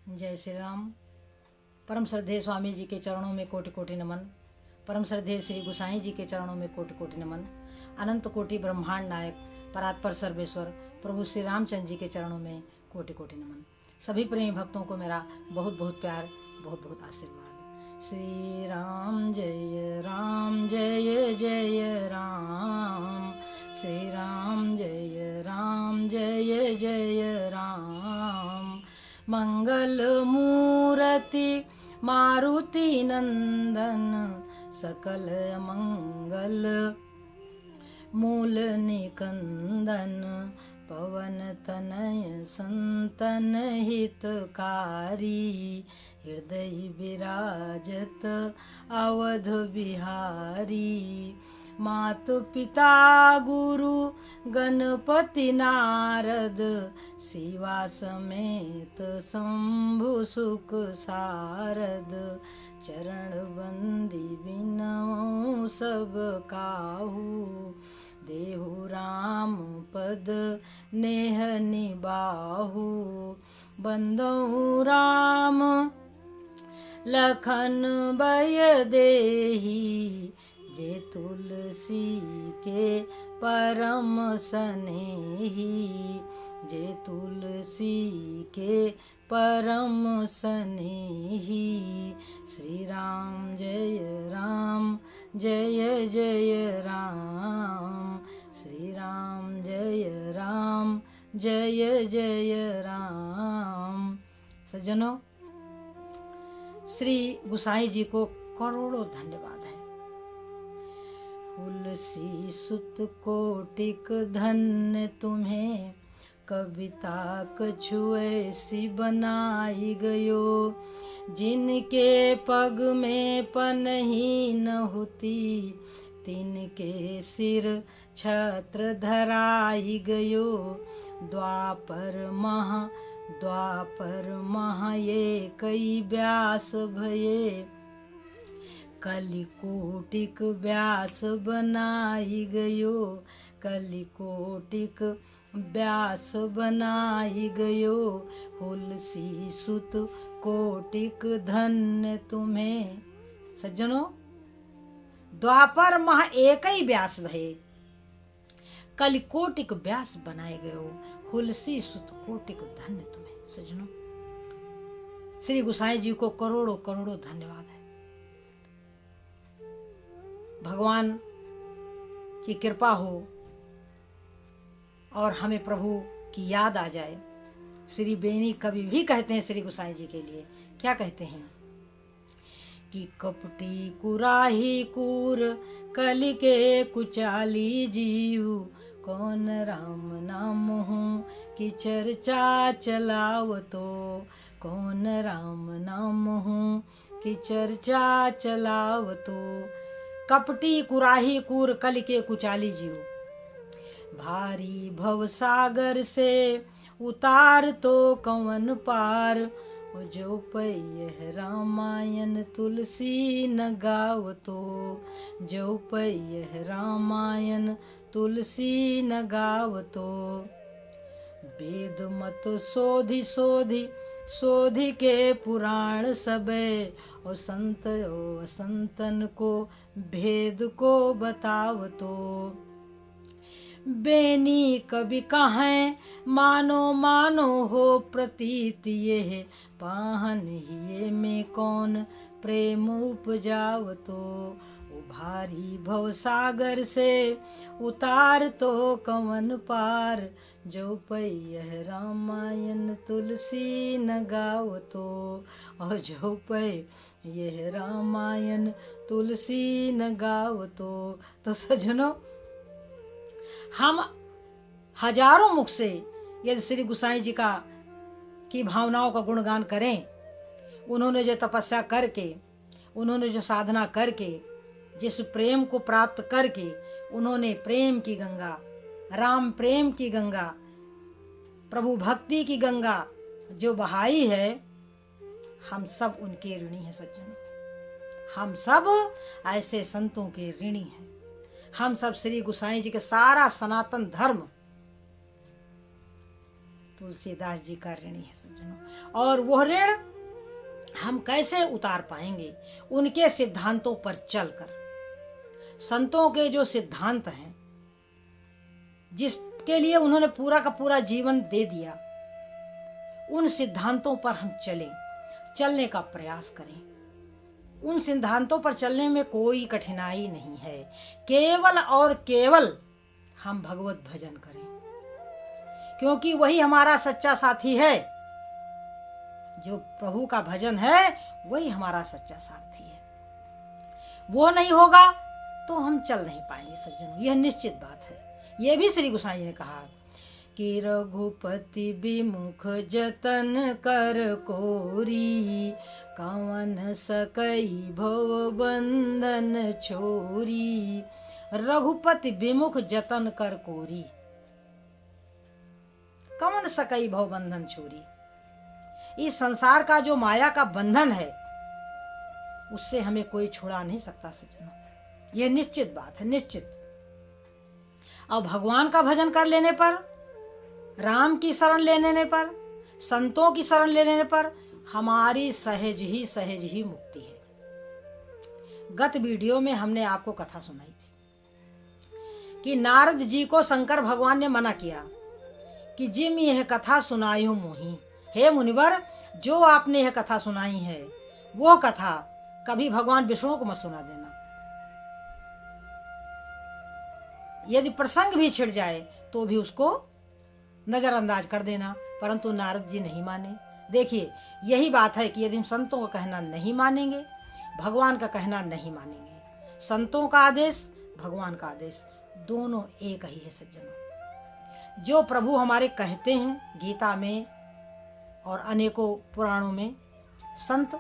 जय श्री राम। परम श्रद्धेय स्वामी जी के चरणों में कोटि कोटि नमन। परम श्रद्धेय श्री गुसाई जी के चरणों में कोटि कोटि नमन। अनंत कोटि ब्रह्मांड नायक परात्पर सर्वेश्वर प्रभु श्री रामचंद्र जी के चरणों में कोटि कोटि नमन। सभी प्रेमी भक्तों को मेरा बहुत बहुत प्यार, बहुत बहुत आशीर्वाद। श्री राम जय जय राम, श्री राम जय जय राम। मंगल मूर्ति मारुति नंदन, सकल मंगल मूल निकंदन। पवन तनय संतन हितकारी, हृदय विराजत अवध बिहारी। मात पिता गुरु गणपति नारद, शिवा समेत शंभु सुख सारद। चरण बंदी बिनऊ सब काहू, देहु राम पद नेह निबाहु। बंदौ राम लखन बय देही, जे तुलसी के परम सनेही। जे तुलसी के परम सनेही। श्री राम जय जय राम, श्री राम जय जय राम। सज्जनों, श्री गुसाई जी को करोड़ों धन्यवाद है। तुलसी सुत कोटिक धन्य तुम्हें, कविता कछु ऐसी बनाई गयो। जिनके पग में पनही न होती, तिनके सिर छत्र धराई गयो। द्वापर महा ये कई व्यास भये, कलिकोटिक व्यास बनाई गयो। कलिकोटिक व्यास बनाई गयो। तुलसी सुत कोटिक धन्य तुम्हें। सज्जनों, द्वापर मह एक ही व्यास भये, कलिकोटिक व्यास बनाए गयो। तुलसी सुत कोटिक धन्य तुम्हें। सज्जनों, श्री गुसाई जी को करोड़ों करोड़ों धन्यवाद है। भगवान की कृपा हो और हमें प्रभु की याद आ जाए। श्री बेनी कवि भी कहते हैं श्री गुसाई जी के लिए, क्या कहते हैं कि कपटी कुराही कूर, कलि के कुचाली जीव। कौन राम नाम हूँ कि चर्चा चलावतो, कौन राम नाम हूँ कि चर्चा चलावतो। कपटी कुराही कूर, कलि के कुचाली जीव। भारी भव सागर से उतार तो कवन पार। जो पै रामायण तुलसी न गावतो, जो पै रामायण तुलसी न गावतो। वेद मत सोधि सोधि सोधि के पुराण सबे, और संतन को भेद को बतावतो। बेनी कवि कहें मानो हो प्रतीत, ये पाहन हिये में कौन प्रेम उपजावतो। भारी भव सागर से उतार तो कवन पार। जो पै रामायण तुलसी न गावतो, और जो पै यह रामायण तुलसी न गावतो। तो सज्जनों, हम हजारों मुख से यदि श्री गुसाई जी की भावनाओं का गुणगान करें, उन्होंने जो तपस्या करके, उन्होंने जो साधना करके, जिस प्रेम को प्राप्त करके उन्होंने प्रेम की गंगा, राम प्रेम की गंगा, प्रभु भक्ति की गंगा जो बहाई है, हम सब उनके ऋणी हैं। सज्जनों, हम सब ऐसे संतों के ऋणी हैं। हम सब श्री गुसाई जी के सारा सनातन धर्म तुलसीदास जी का ऋणी है सज्जनों। और वह ऋण हम कैसे उतार पाएंगे? उनके सिद्धांतों पर चलकर। संतों के जो सिद्धांत हैं, जिसके लिए उन्होंने पूरा का पूरा जीवन दे दिया, उन सिद्धांतों पर हम चलने का प्रयास करें। उन सिद्धांतों पर चलने में कोई कठिनाई नहीं है। केवल और केवल हम भगवत भजन करें, क्योंकि वही हमारा सच्चा साथी है। जो प्रभु का भजन है वही हमारा सच्चा साथी है। वो नहीं होगा तो हम चल नहीं पाएंगे सज्जनों, यह निश्चित बात है। यह भी श्री गोसाई जी ने कहा कि रघुपति विमुख जतन कर कोरी, कवन सकई भव बंधन छोरी। रघुपति विमुख जतन कर कोरी, कवन सकई भव बंधन छोरी। इस संसार का जो माया का बंधन है, उससे हमें कोई छुड़ा नहीं सकता सज्जनों, यह निश्चित बात है, निश्चित। अब भगवान का भजन कर लेने पर, राम की शरण लेने पर, संतों की शरण लेने पर हमारी सहज ही मुक्ति है। गत वीडियो में हमने आपको कथा सुनाई थी कि नारद जी को शंकर भगवान ने मना किया कि जिम यह कथा सुनाई मोही। हे मुनिवर, जो आपने यह कथा सुनाई है वो कथा कभी भगवान विष्णु को मत सुना देना। यदि प्रसंग भी छिड़ जाए तो भी उसको नजरअंदाज कर देना। परंतु नारद जी नहीं माने। देखिए, यही बात है कि यदि हम संतों का कहना नहीं मानेंगे, भगवान का कहना नहीं मानेंगे, संतों का आदेश, भगवान का आदेश दोनों एक ही है सज्जनों। जो प्रभु हमारे कहते हैं गीता में और अनेकों पुराणों में, संत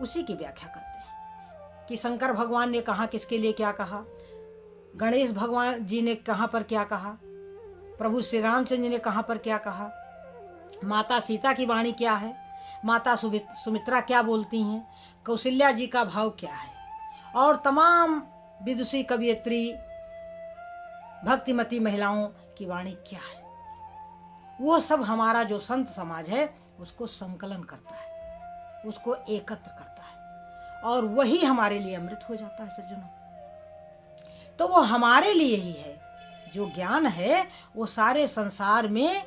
उसी की व्याख्या करते हैं कि शंकर भगवान ने कहा किसके लिए क्या कहा, गणेश भगवान जी ने कहां पर क्या कहा, प्रभु श्री रामचंद्र जी ने कहां पर क्या कहा, माता सीता की वाणी क्या है, माता सुमित्रा क्या बोलती हैं, कौशल्या जी का भाव क्या है, और तमाम विदुषी कवियत्री भक्तिमती महिलाओं की वाणी क्या है। वो सब हमारा जो संत समाज है उसको संकलन करता है, उसको एकत्र करता है, और वही हमारे लिए अमृत हो जाता है सज्जनों। तो वो हमारे लिए ही है। जो ज्ञान है वो सारे संसार में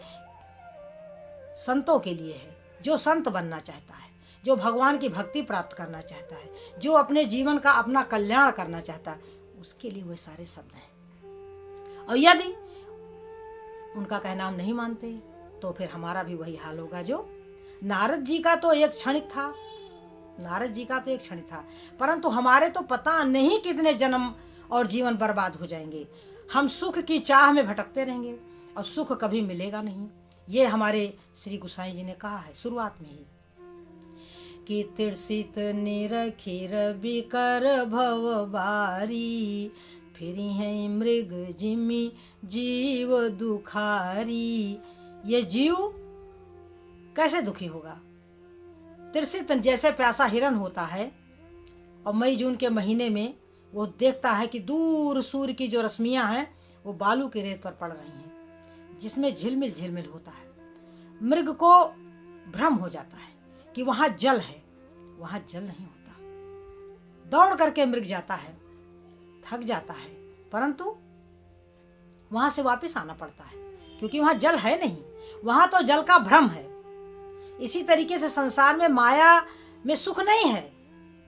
संतों के लिए है। जो संत बनना चाहता है, जो भगवान की भक्ति प्राप्त करना चाहता है, जो अपने जीवन का अपना कल्याण करना चाहता है, उसके लिए वो सारे शब्द हैं। और यदि उनका कहना हम नहीं मानते तो फिर हमारा भी वही हाल होगा जो नारद जी का तो एक क्षणिक था, नारद जी का तो एक क्षणिक था, परंतु हमारे तो पता नहीं कितने जन्म और जीवन बर्बाद हो जाएंगे। हम सुख की चाह में भटकते रहेंगे और सुख कभी मिलेगा नहीं। ये हमारे श्री गोसाई जी ने कहा है शुरुआत में ही कि तिरसित निरखिर बिकर भव बारी, फिरी है मृग जिमी जीव दुखारी। ये जीव कैसे दुखी होगा? तिरसित जैसे प्यासा हिरन होता है और मई जून के महीने में वो देखता है कि दूर सूर्य की जो रश्मियां हैं वो बालू की रेत पर पड़ रही हैं, जिसमें झिलमिल झिलमिल होता है। मृग को भ्रम हो जाता है कि वहां जल है, वहां जल नहीं होता। दौड़ करके मृग जाता है, थक जाता है, परंतु वहां से वापस आना पड़ता है क्योंकि वहां जल है नहीं, वहां तो जल का भ्रम है। इसी तरीके से संसार में माया में सुख नहीं है,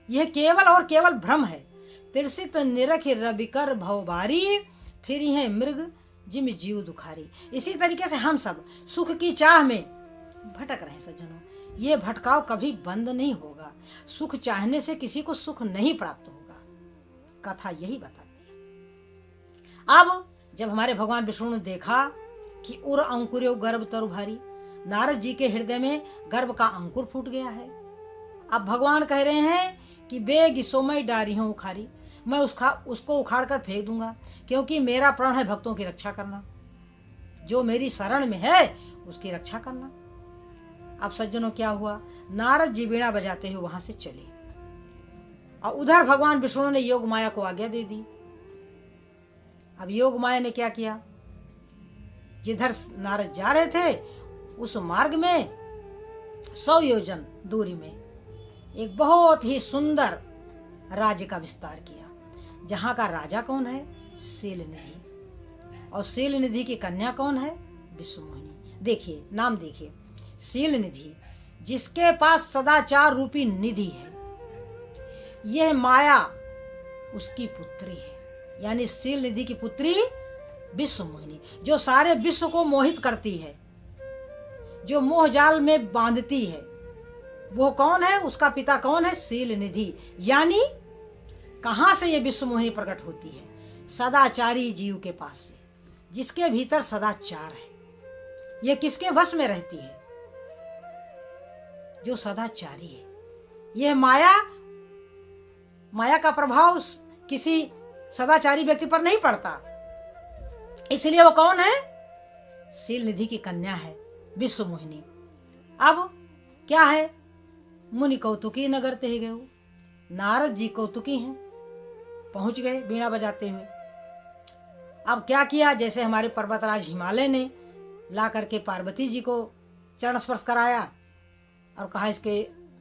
यह केवल और केवल भ्रम है। तिरसित निरख रबिकर भवबारी, फिर है मृग जिम जीव दुखारी। इसी तरीके से हम सब सुख की चाह में भटक रहे सज्जनों। ये भटकाव कभी बंद नहीं होगा। सुख चाहने से किसी को सुख नहीं प्राप्त होगा, कथा यही बताती है। अब जब हमारे भगवान विष्णु ने देखा कि उर अंकुर्यो गर्भ तरु भारी, नारद जी के हृदय में गर्भ का अंकुर फूट गया है। अब भगवान कह रहे हैं कि बेग सोमय डारी हूं उखारी, मैं उसको उखाड़ कर फेंक दूंगा, क्योंकि मेरा प्रण है भक्तों की रक्षा करना। जो मेरी शरण में है उसकी रक्षा करना। अब सज्जनों क्या हुआ, नारद जी वीणा बजाते हुए वहां से चले और उधर भगवान विष्णु ने योग माया को आज्ञा दे दी। अब योग माया ने क्या किया, जिधर नारद जा रहे थे उस मार्ग में 100 योजन दूरी में एक बहुत ही सुंदर राज्य का विस्तार किया, जहां का राजा कौन है? शीलनिधि। और शीलनिधि की कन्या कौन है? विश्वमोहिनी। देखिए नाम देखिए, शीलनिधि, जिसके पास सदाचार रूपी निधि है। यह माया उसकी पुत्री है, यानी शीलनिधि की पुत्री विश्वमोहिनी, जो सारे विश्व को मोहित करती है, जो मोह जाल में बांधती है। वो कौन है? उसका पिता कौन है? शीलनिधि। यानी कहां से ये विश्वमोहिनी प्रकट होती है? सदाचारी जीव के पास से, जिसके भीतर सदाचार है। ये किसके वश में रहती है? जो सदाचारी है। यह माया का प्रभाव किसी सदाचारी व्यक्ति पर नहीं पड़ता, इसलिए वो कौन है? शीलनिधि की कन्या है विश्वमोहिनी। अब क्या है? मुनि कौतुकी नगर ते गए। नारद जी कौतुकी हैं, पहुंच गए बीणा बजाते हुए। अब क्या किया? जैसे हमारे पर्वतराज हिमालय ने ला करके पार्वती जी को चरण स्पर्श कराया और कहा इसके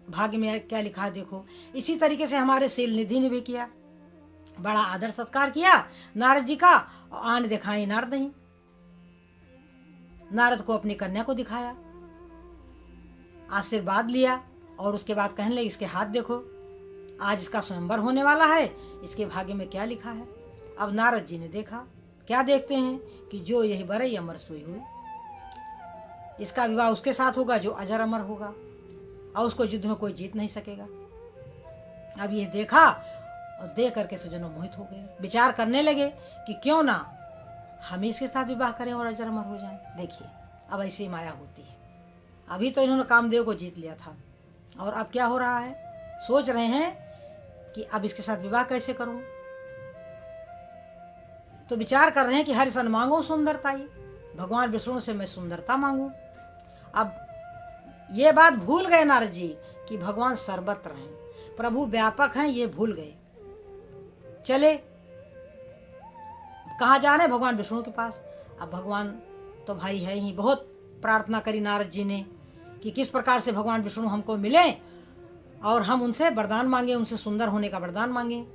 भाग्य में क्या लिखा है देखो, इसी तरीके से हमारे शीलनिधि ने भी किया। बड़ा आदर सत्कार किया नारद जी का। आन दिखाई नारद नहीं, नारद को अपनी कन्या को दिखाया, आशीर्वाद लिया और उसके बाद कहने लगे इसके हाथ देखो, आज इसका स्वयंवर होने वाला है, इसके भाग्य में क्या लिखा है। अब नारद जी ने देखा, क्या देखते हैं कि जो यही बरई अमर सोई हुई, इसका विवाह उसके साथ होगा जो अजर अमर होगा और उसको युद्ध में कोई जीत नहीं सकेगा। अब ये देखा और देख करके सज्जनों मोहित हो गए, विचार करने लगे कि क्यों ना हम इसके साथ विवाह करें और अजर अमर हो जाएं। देखिए अब ऐसी माया होती है। अभी तो इन्होंने कामदेव को जीत लिया था और अब क्या हो रहा है? सोच रहे हैं कि अब इसके साथ विवाह कैसे करूं। तो विचार कर रहे हैं कि हर सन मांगो सुंदरताई, भगवान विष्णु से मैं सुंदरता मांगू। अब ये बात भूल गए नारद जी कि भगवान सर्वत्र हैं, प्रभु व्यापक हैं, ये भूल गए। चले कहाँ जा रहे? भगवान विष्णु के पास। अब भगवान तो भाई है ही, बहुत प्रार्थना करी नारद जी ने कि किस प्रकार से भगवान विष्णु हमको मिले और हम उनसे वरदान मांगे, उनसे सुंदर होने का वरदान मांगे।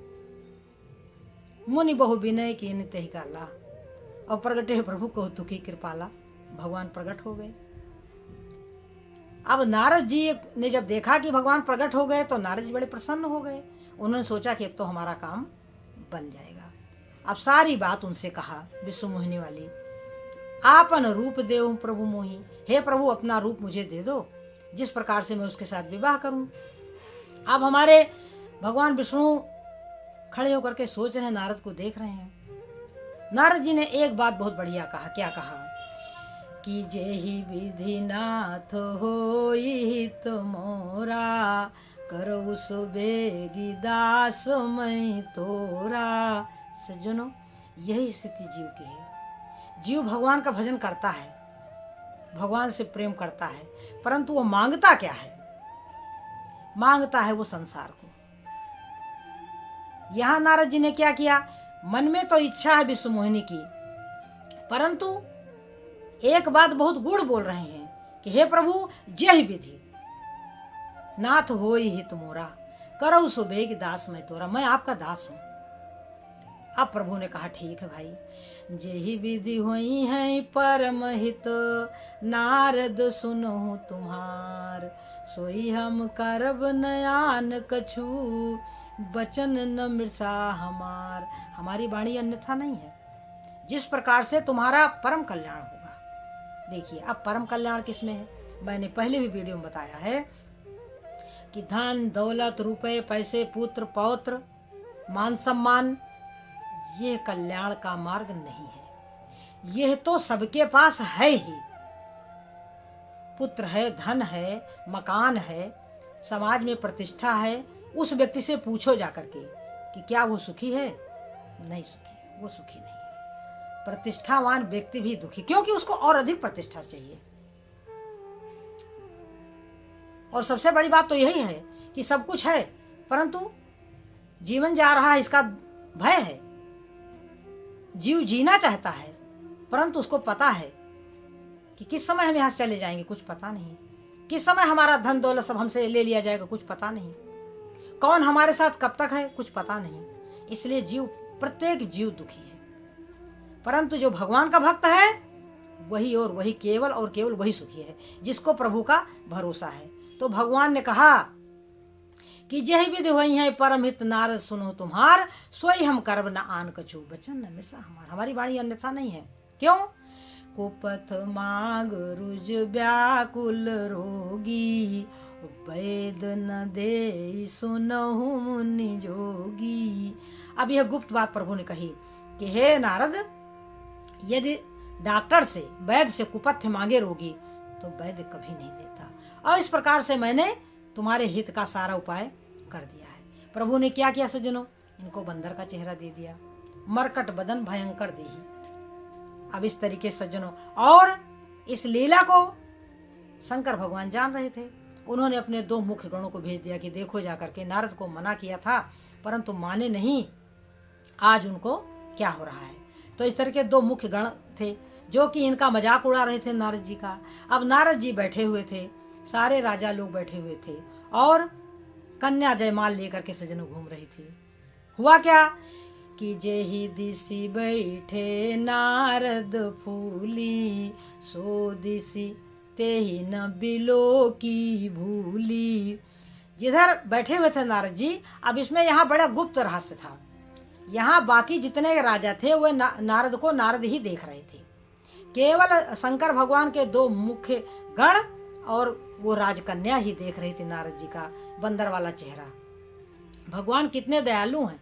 मुनि बहु विनय की नित्य ही काला, और प्रगटे प्रभु को दुखी कृपाला। भगवान प्रकट हो गए। अब नारद जी ने जब देखा कि भगवान प्रकट हो गए तो नारद जी बड़े प्रसन्न हो गए। उन्होंने सोचा कि अब तो हमारा काम बन जाएगा। अब सारी बात उनसे कहा विश्वमोहिनी वाली, आपन रूप देव प्रभु मोही, हे प्रभु अपना रूप मुझे दे दो, जिस प्रकार से मैं उसके साथ विवाह करूं। अब हमारे भगवान विष्णु खड़े होकर के सोच रहे हैं, नारद को देख रहे हैं। नारद जी ने एक बात बहुत बढ़िया कहा। क्या कहा? कि जेहि विधि नाथ होई तो मोरा, करऊ सुबेगी दास मैं तोरा। सज्जनों यही स्थिति जीव की है। जीव भगवान का भजन करता है, भगवान से प्रेम करता है, परंतु वो मांगता क्या है? मांगता है वो संसार को। यहां नारद जी ने क्या किया? मन में तो इच्छा है विश्वमोहिनी की, परंतु एक बात बहुत गूढ़ बोल रहे हैं कि हे प्रभु जय विधि नाथ होई हित मोरा, करऊ सुबेग दास मैं तोरा, मैं आपका दास हूं। अब प्रभु ने कहा ठीक है भाई, जेहि विधि होई है परम हित, नारद सुनो तुम्हार, सोई हम करब नयान कछु, बचन न मृषा हमार। हमारी वाणी अन्यथा नहीं है, जिस प्रकार से तुम्हारा परम कल्याण होगा। देखिए अब परम कल्याण किसमें है? मैंने पहले भी वीडियो में बताया है कि धन दौलत रुपए पैसे पुत्र पौत्र मान सम्मान ये कल्याण का मार्ग नहीं है। यह तो सबके पास है ही। पुत्र है, धन है, मकान है, समाज में प्रतिष्ठा है। उस व्यक्ति से पूछो जाकर के कि क्या वो सुखी है? नहीं सुखी, वो सुखी नहीं। प्रतिष्ठावान व्यक्ति भी दुखी, क्योंकि उसको और अधिक प्रतिष्ठा चाहिए। और सबसे बड़ी बात तो यही है कि सब कुछ है परंतु जीवन जा रहा है इसका भय है। जीव जीना चाहता है परंतु उसको पता है कि किस समय हम यहाँ से चले जाएंगे कुछ पता नहीं, किस समय हमारा धन दौलत सब हमसे ले लिया जाएगा कुछ पता नहीं, कौन हमारे साथ कब तक है कुछ पता नहीं। इसलिए प्रत्येक जीव दुखी है, परंतु जो भगवान का भक्त है वही और वही केवल और केवल वही सुखी है, जिसको प्रभु का भरोसा है। तो भगवान ने कहा कि जय विधि हुई है परम हित नारद सुनो तुम्हार, सोई हम करब न आन कछु बचन न मिर्सा हमार। हमारी वाणी अन्यथा नहीं है। क्यों? कुपथ माग रुज व्याकुल रोगी, वैद न दे सुनहु मुनि जोगी। अब यह गुप्त बात प्रभु ने कही कि हे नारद, यदि डॉक्टर से वैद्य से कुपथ्य मांगे रोगी तो वैद्य कभी नहीं देता, और इस प्रकार से मैंने तुम्हारे हित का सारा उपाय कर दिया है। प्रभु ने क्या किया सज्जनों? इनको बंदर का चेहरा दे दिया, मरकट बदन भयंकर देही। अब इस तरीके सज्जनों, और इस लीला को शंकर भगवान जान रहे थे। उन्होंने अपने 2 मुख्य गणों को भेज दिया कि देखो जाकर के, नारद को मना किया था परंतु माने नहीं, आज उनको क्या हो रहा है। तो इस तरह के 2 मुख्य गण थे जो कि इनका मजाक उड़ा रहे थे नारद जी का। अब नारद जी बैठे हुए थे, सारे राजा लोग बैठे हुए थे और कन्या जयमाल लेकर के सज्जनों घूम रही थी। हुआ क्या कि जेहि दिसी बैठे नारद फूली, सो दिसी तेहि न बिलो की भूली। जिधर बैठे हुए थे नारद जी, अब इसमें यहाँ बड़ा गुप्त रहस्य था। यहाँ बाकी जितने राजा थे वो नारद को नारद ही देख रहे थे। केवल शंकर भगवान के 2 मुख्य गण और वो राजकन्या ही देख रही थी नारद जी का बंदर वाला चेहरा। भगवान कितने दयालु हैं।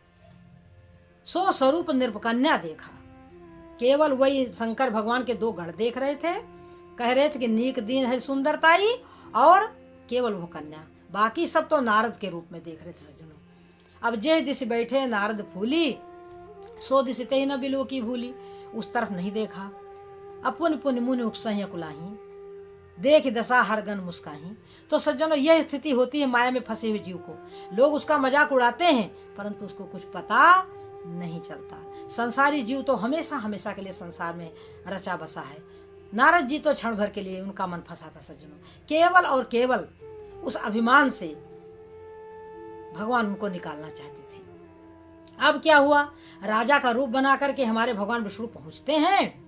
सो स्वरूप निर्पकन्या देखा, केवल वही शंकर भगवान के 2 गण देख रहे थे, कह रहे थे कि नीक दिन है सुंदरताई, और केवल वो कन्या, बाकी सब तो नारद के रूप में देख रहे थे सज्जनों। अब जे दिश बैठे नारद फूली, सो दिश ते न बिलो की भूली। उस तरफ नहीं देखा। अपुन पुन मुनि उपसह्य कुलाही, देख दशा हर गन मुस्काही। तो सज्जनों, यह स्थिति होती है माया में फंसे हुए जीव को। लोग उसका मजाक उड़ाते हैं परंतु उसको कुछ पता नहीं चलता। संसारी जीव तो हमेशा हमेशा के लिए संसार में रचा बसा है। नारद जी तो क्षण भर के लिए उनका मन फंसा था सज्जनों, केवल और केवल उस अभिमान से भगवान उनको निकालना चाहते थे। अब क्या हुआ, राजा का रूप बना करके हमारे भगवान विष्णु पहुंचते हैं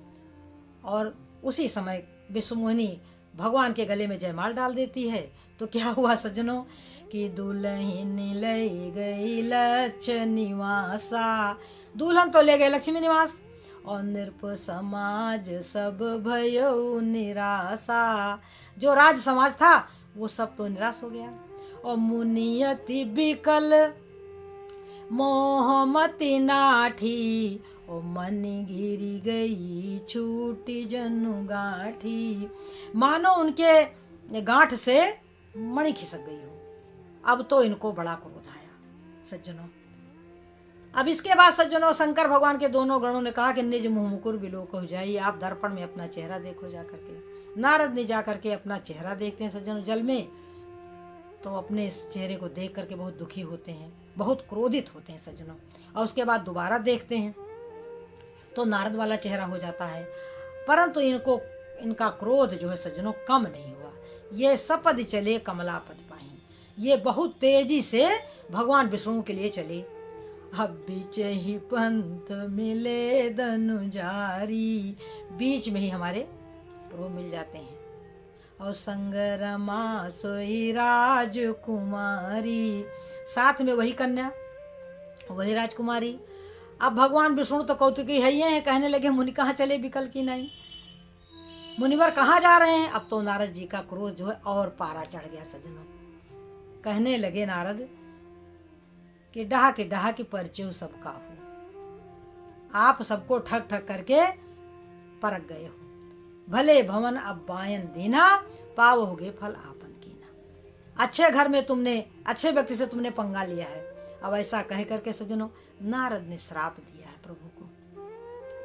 और उसी समय विष्णुमुनि भगवान के गले में जयमाल डाल देती है। तो क्या हुआ सज्जनों कि दुल्हन ले गई लक्ष्य निवासा, दुल्हन तो ले गए लक्ष्मी निवास, और नृप समाज सब भयो निराशा। जो राज समाज था वो सब तो निराश हो गया। और मुनियति बिकल मोहमति नाठी, ओ मन गिरी गई छूटी जनु गांठी। मानो उनके गांठ से मणि खिसक गई हो। अब तो इनको बड़ा क्रोध आया सज्जनों। अब इसके बाद सज्जनों, शंकर भगवान के 2 गणों ने कहा कि निज मुंह मुकुर बिलोक हो जाइए, आप दर्पण में अपना चेहरा देखो जाकर के। नारद ने जाकर के अपना चेहरा देखते हैं सज्जनों जल में, तो अपने इस चेहरे को देख करके बहुत दुखी होते हैं, बहुत क्रोधित होते हैं सज्जनों। और उसके बाद दोबारा देखते हैं तो नारद वाला चेहरा हो जाता है, परंतु इनका क्रोध जो है सज्जनों कम नहीं हुआ। ये सपद चले कमलापद पाही, ये बहुत तेजी से भगवान विष्णु के लिए चले। अब बीच ही पंथ मिले धनुजारी, बीच में ही हमारे प्रभु मिल जाते हैं। और संगरमा सोई राजकुमारी, साथ में वही कन्या वही राजकुमारी। अब भगवान विष्णु तो कौतुकी है ही हैं, कहने लगे मुनि कहाँ चले बिकल की नहीं, मुनिवर कहाँ जा रहे हैं। अब तो नारद जी का क्रोध जो है और पारा चढ़ गया सज्जनों। कहने लगे नारद कि डहा की परिचय सबका हो, आप सबको ठग ठग करके परख गए हो। भले भवन अब बायन देना, पाओगे फल आपन कीना। अच्छे घर में तुमने, अच्छे व्यक्ति से तुमने पंगा लिया है। अब ऐसा कह करके सज्जनों नारद ने श्राप दिया है प्रभु को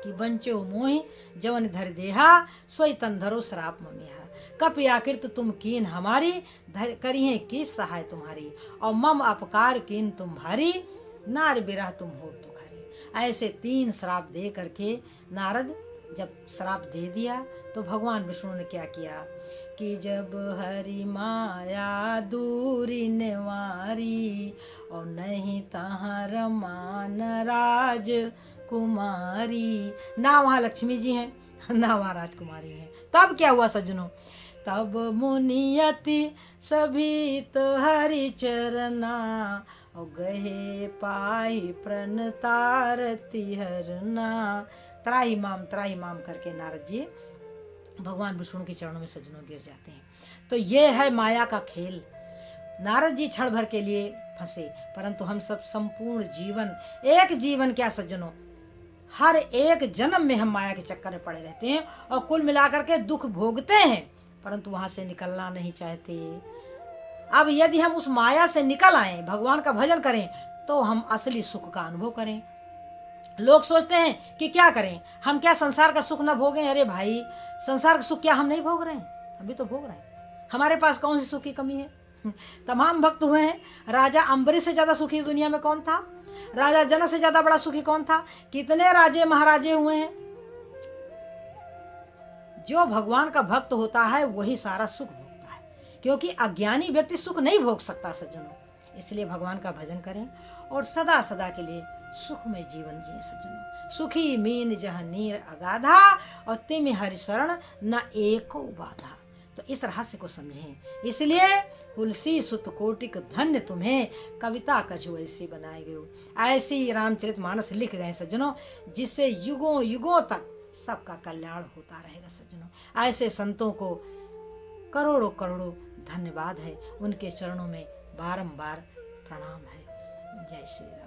कि बंचो मोहि जवन धर देहा, सोई तन धरो श्राप ममिहा। कप आकृत तुम कीन हमारी, करिए की सहाय तुम्हारी। और मम अपकार कीन तुम भारी, नार बिरह तुम हो तुखारी। ऐसे 3 श्राप दे करके नारद जब श्राप दे दिया तो भगवान विष्णु ने क्या किया कि जब हरि माया दूरी निवारी और नहीं तहाँ रमान राज कुमारी, ना वहाँ लक्ष्मी जी हैं ना वहाँ राजकुमारी हैं। तब क्या हुआ सज्जनों, तब मुनियति सभी तो हरि चरना और गहे पाई प्रण तारती हरना। त्राही माम करके नारद जी भगवान विष्णु के चरणों में सज्जनों गिर जाते हैं। तो ये है माया का खेल। नारद जी क्षण भर के लिए फंसे, परंतु हम सब संपूर्ण जीवन, एक जीवन क्या सज्जनों, हर एक जन्म में हम माया के चक्कर में पड़े रहते हैं और कुल मिलाकर के दुख भोगते हैं, परंतु वहां से निकलना नहीं चाहते। अब यदि हम उस माया से निकल आए, भगवान का भजन करें, तो हम असली सुख का अनुभव करें। लोग सोचते हैं कि क्या करें, हम क्या संसार का सुख न भोगें। अरे भाई, संसार का सुख क्या हम नहीं भोग रहे हैं? अभी तो भोग रहे हैं। हमारे पास कौन सी सुख की कमी है? तमाम भक्त हुए हैं। राजा अम्बरीश से ज्यादा सुखी दुनिया में कौन था? राजा जनक से ज्यादा बड़ा सुखी कौन था? कितने राजे महाराजे हुए हैं। जो भगवान का भक्त होता है वही सारा सुख भोगता है, क्योंकि अज्ञानी व्यक्ति सुख नहीं भोग सकता सज्जनों। इसलिए भगवान का भजन करें और सदा सदा के लिए सुखमय जीवन जिए सज्जनों। सुखी मीन जह नीर अगाधा और तिम हरि शरण न एको बाधा। तो इस रहस्य को समझें। इसलिए तुलसी सुत कोटिक धन्य तुम्हें, कविता कछु ऐसी बनाए गए। ऐसी रामचरितमानस लिख गए सज्जनों, जिससे युगों युगों तक सबका कल्याण होता रहेगा सज्जनों। ऐसे संतों को करोड़ों करोड़ों धन्यवाद है, उनके चरणों में बारंबार प्रणाम है। जय श्री राम।